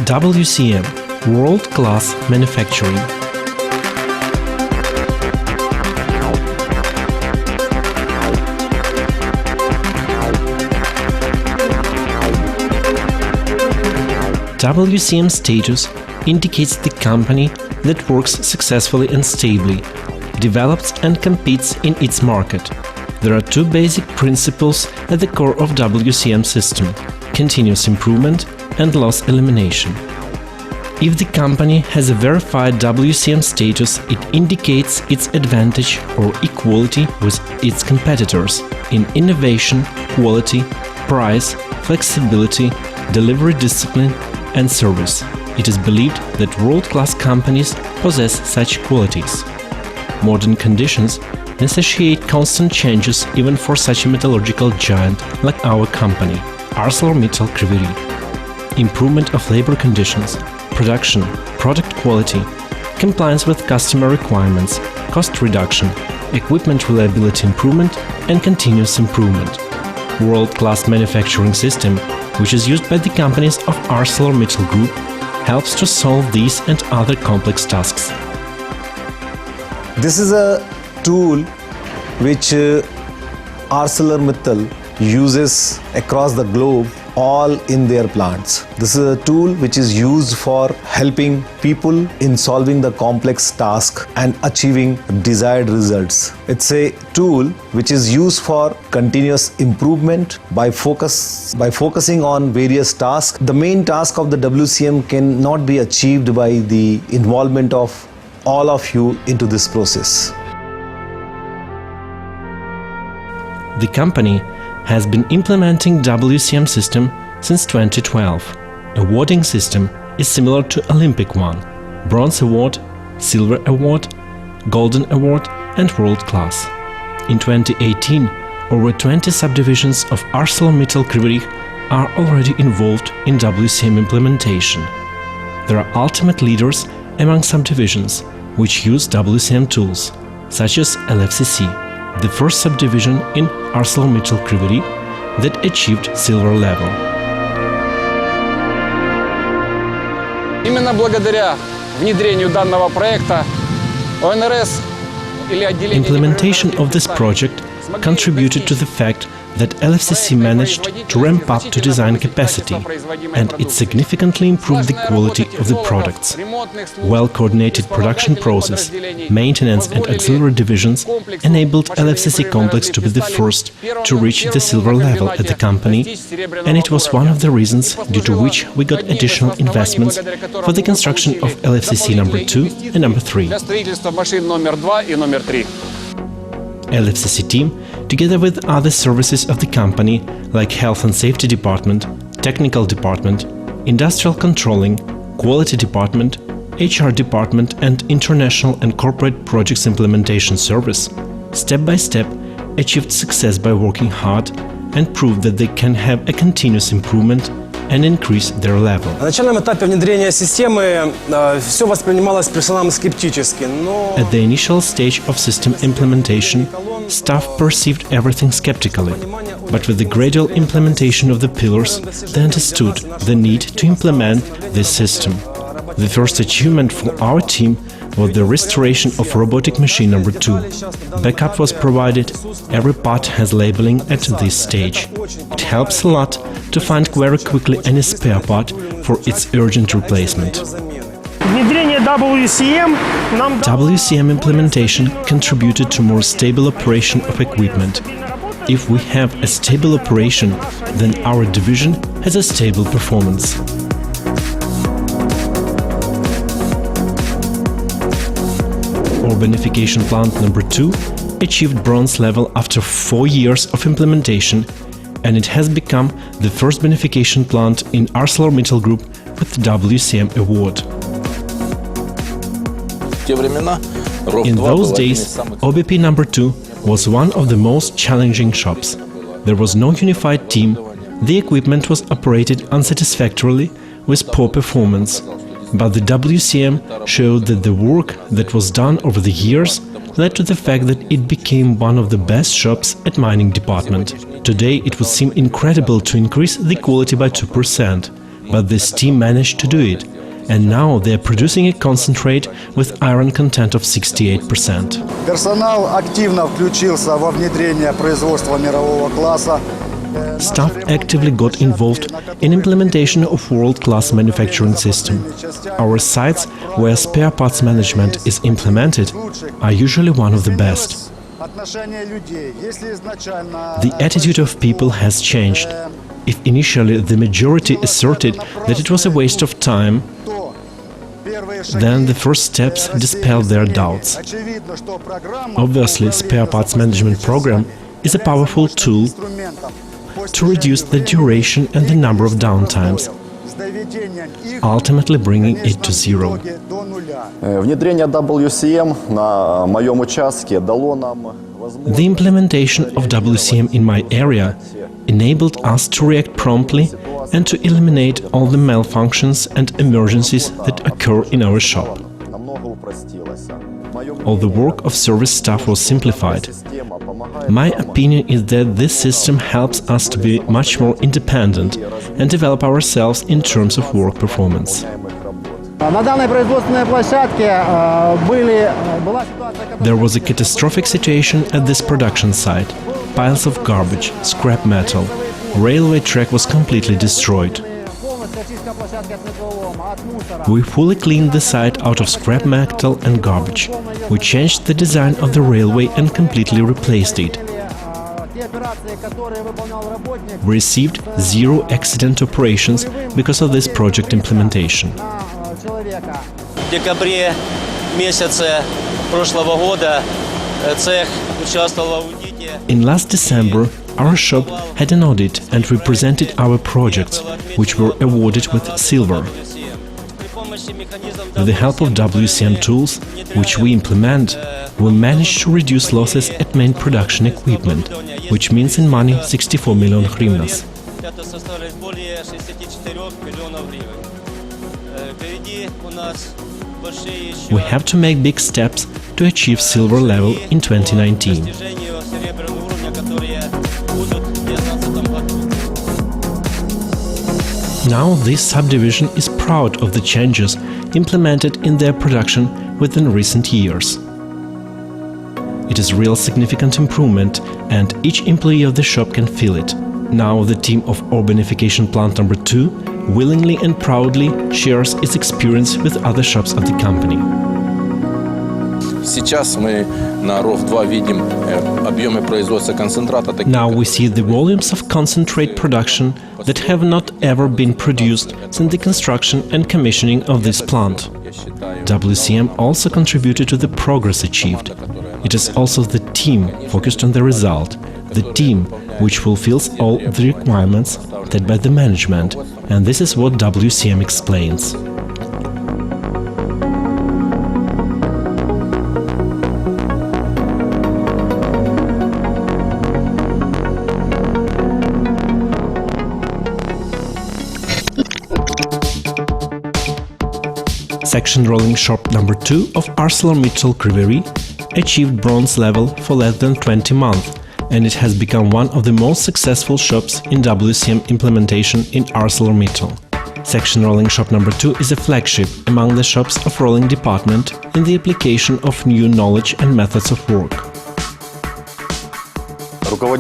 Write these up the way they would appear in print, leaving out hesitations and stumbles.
WCM – World-Class Manufacturing. WCM status indicates the company that works successfully and stably, develops and competes in its market. There are two basic principles at the core of WCM system: continuous improvement and loss elimination. If the company has a verified WCM status, it indicates its advantage or equality with its competitors in innovation, quality, price, flexibility, delivery discipline, and service. It is believed that world-class companies possess such qualities. Modern conditions necessitate constant changes even for such a metallurgical giant like our company, ArcelorMittal Kryvyi Rih. Improvement of labor conditions, production, product quality, compliance with customer requirements, cost reduction, equipment reliability improvement, and continuous improvement. World-class manufacturing system, which is used by the companies of ArcelorMittal Group, helps to solve these and other complex tasks. This is a tool which ArcelorMittal uses across the globe, all in their plants. This is a tool which is used for helping people in solving the complex task and achieving desired results. It's a tool which is used for continuous improvement by focusing on various tasks. The main task of the WCM cannot be achieved by the involvement of all of you into this process. The company has been implementing WCM system since 2012. Awarding system is similar to Olympic one: Bronze Award, Silver Award, Golden Award and World Class. In 2018, over 20 subdivisions of ArcelorMittal Kryvyi Rih are already involved in WCM implementation. There are ultimate leaders among subdivisions which use WCM tools, such as LFCC, the first subdivision in ArcelorMittal Kryvyi Rih that achieved silver level. Именно благодаря внедрению данного проекта ОНРС или отделение Implementation of this project contributed to the fact that LFCC managed to ramp up to design capacity, and it significantly improved the quality of the products. Well-coordinated production process, maintenance and auxiliary divisions enabled LFCC complex to be the first to reach the silver level at the company, and it was one of the reasons due to which we got additional investments for the construction of LFCC number 2 and number 3. LFCC team, together with other services of the company like Health and Safety Department, Technical Department, Industrial Controlling, Quality Department, HR Department and International and Corporate Projects Implementation Service, step by step achieved success by working hard and proved that they can have a continuous improvement and increase their level. На начальном этапе внедрения системы все воспринималось персоналом скептически, но At the initial stage of system implementation, staff perceived everything skeptically, but with the gradual implementation of the pillars, they understood the need to implement this system. The first achievement for our team was the restoration of robotic machine number 2. Backup was provided, every part has labeling at this stage. It helps a lot to find very quickly any spare part for its urgent replacement. WCM implementation contributed to more stable operation of equipment. If we have a stable operation, then our division has a stable performance. Our beneficiation plant number 2 achieved bronze level after 4 years of implementation, and it has become the first beneficiation plant in ArcelorMittal Group with WCM award. In those days, OBP number 2 was one of the most challenging shops. There was no unified team, the equipment was operated unsatisfactorily with poor performance. But the WCM showed that the work that was done over the years led to the fact that it became one of the best shops at mining department. Today it would seem incredible to increase the quality by 2%, But this team managed to do it, and now they are producing a concentrate with iron content of 68%. Персонал активно включился во внедрение производства мирового класса. Staff actively got involved in implementation of world-class manufacturing system. Our sites where spare parts management is implemented are usually one of the best. The attitude of people has changed. If initially the majority asserted that it was a waste of time, then the first steps dispelled their doubts. Obviously, spare parts management program is a powerful tool to reduce the duration and the number of downtimes, ultimately bringing it to zero. Внедрение WCM на моем участке дало нам возможность. The implementation of WCM in my area enabled us to react promptly and to eliminate all the malfunctions and emergencies that occur in our shop. Намного упростилось. All the work of service staff was simplified. My opinion is that this system helps us to be much more independent and develop ourselves in terms of work performance. На данной производственной площадке была ситуация, There was a catastrophic situation at this production site. Piles of garbage, scrap metal. Railway track was completely destroyed. полностью очистка площадки от металлолома, от мусора. We fully cleaned the site out of scrap metal and garbage. We changed the design of the railway and completely replaced it. Те операции, которые выполнял работник We received 0 accident operations because of this project implementation. на человека. В декабре месяце прошлого года цех участвовал в аудите. In last December, our shop had an audit and we presented our projects, which were awarded with silver. With the help of WCM tools, which we implement, we managed to reduce losses at main production equipment, which means in money 64 million hryvnias. Это составляет более 64 миллионов гривен. Впереди у нас большие еще We have to make big steps to achieve silver level in 2019. достижению серебряного уровня, которые будут в 2019 году. Now this subdivision is proud of the changes implemented in their production within recent years. It is real significant improvement and each employee of the shop can feel it. Now the team of Urbanification Plant number 2 willingly and proudly shares its experience with other shops of the company. Сейчас мы на РОВ-2 видим объемы производства концентрата. Now we see the volumes of concentrate production that have not ever been produced since the construction and commissioning of this plant. WCM also contributed to the progress achieved. It is also the team focused on the result, the team which fulfills all the requirements set by the management, and this is what WCM explains. Section rolling shop number 2 of ArcelorMittal Kryvyi Rih achieved bronze level for less than 20 months, and it has become one of the most successful shops in WCM implementation in ArcelorMittal. Section rolling shop number 2 is a flagship among the shops of rolling department in the application of new knowledge and methods of work.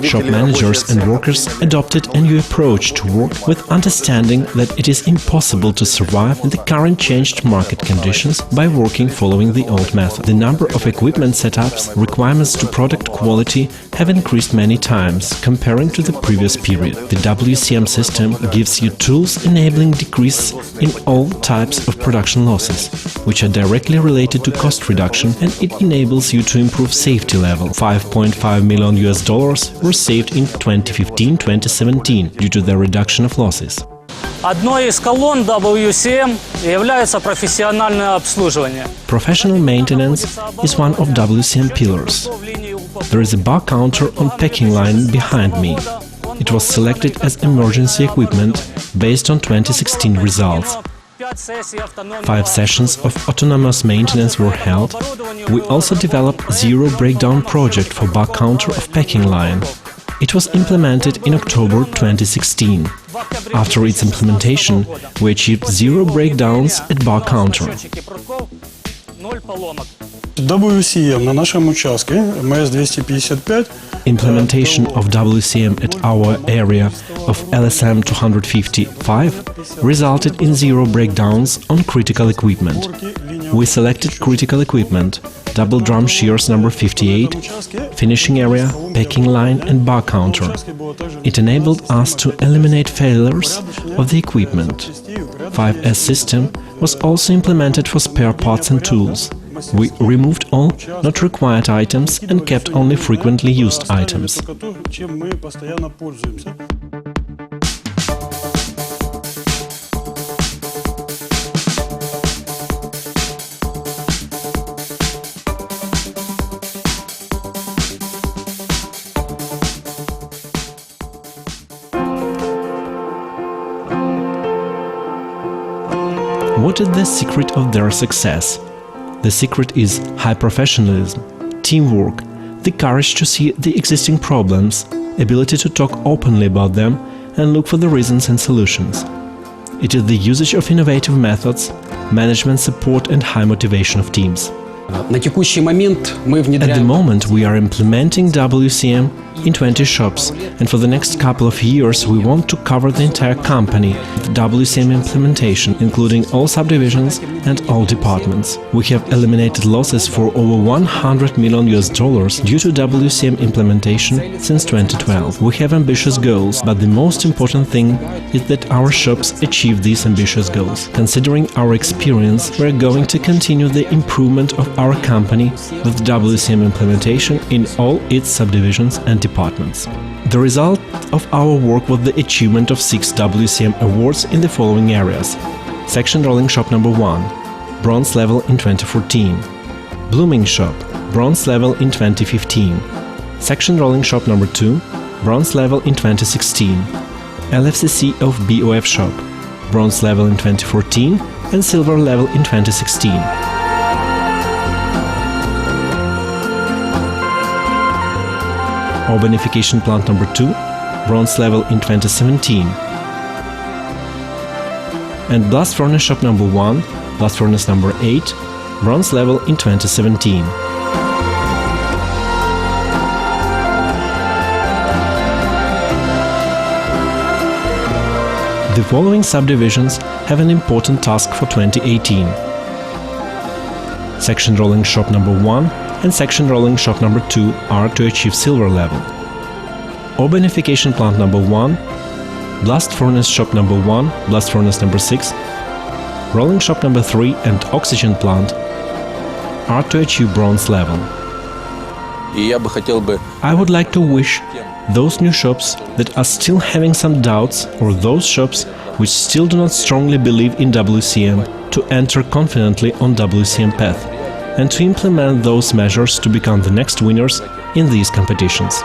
Shop managers and workers adopted a new approach to work with understanding that it is impossible to survive in the current changed market conditions by working following the old method. The number of equipment setups, requirements to product quality have increased many times comparing to the previous period. The WCM system gives you tools enabling decrease in all types of production losses, which are directly related to cost reduction, and it enables you to improve safety level. $5.5 million were saved in 2015-2017 due to the reduction of losses. Одной из колонн WCM является профессиональное обслуживание. Professional maintenance is one of WCM pillars. There is a bar counter on packing line behind me. It was selected as emergency equipment based on 2016 results. 5 sessions of autonomous maintenance were held. We also developed Zero Breakdown project for bar counter of packing line. It was implemented in October 2016. After its implementation, we achieved 0 breakdowns at bar counter. WCM на нашем участке МС-255 Implementation of WCM at our area of LSM 255 resulted in 0 breakdowns on critical equipment. We selected critical equipment, double drum shears number 58, finishing area, packing line and bar counter. It enabled us to eliminate failures of the equipment. 5S system was also implemented for spare parts and tools. We removed all not required items and kept only frequently used items. чем мы постоянно пользуемся. What is the secret of their success? The secret is high professionalism, teamwork, the courage to see the existing problems, ability to talk openly about them and look for the reasons and solutions. It is the usage of innovative methods, management support and high motivation of teams. At the moment, we are implementing WCM in 20 shops, and for the next couple of years we want to cover the entire company with WCM implementation, including all subdivisions and all departments. We have eliminated losses for over $100 million due to WCM implementation since 2012. We have ambitious goals, but the most important thing is that our shops achieve these ambitious goals. Considering our experience, we are going to continue the improvement of our company with WCM implementation in all its subdivisions and departments. The result of our work was the achievement of 6 WCM awards in the following areas: Section Rolling Shop number 1, bronze level in 2014; Blooming Shop, bronze level in 2015; Section Rolling Shop number 2, bronze level in 2016; LFCC of BOF Shop, bronze level in 2014 and silver level in 2016. Our beneficiation plant number 2, bronze level in 2017. And blast furnace shop number 1, blast furnace number 8, bronze level in 2017. The following subdivisions have an important task for 2018. Section Rolling Shop number 1 and Section Rolling Shop number 2 are to achieve silver level. Our beneficiation plant number 1, Blast Furnace Shop number 1, Blast Furnace number 6, Rolling Shop number 3 and Oxygen plant are to achieve bronze level. I would like to wish those new shops that are still having some doubts, or those shops which still do not strongly believe in WCM, to enter confidently on WCM path and to implement those measures to become the next winners in these competitions.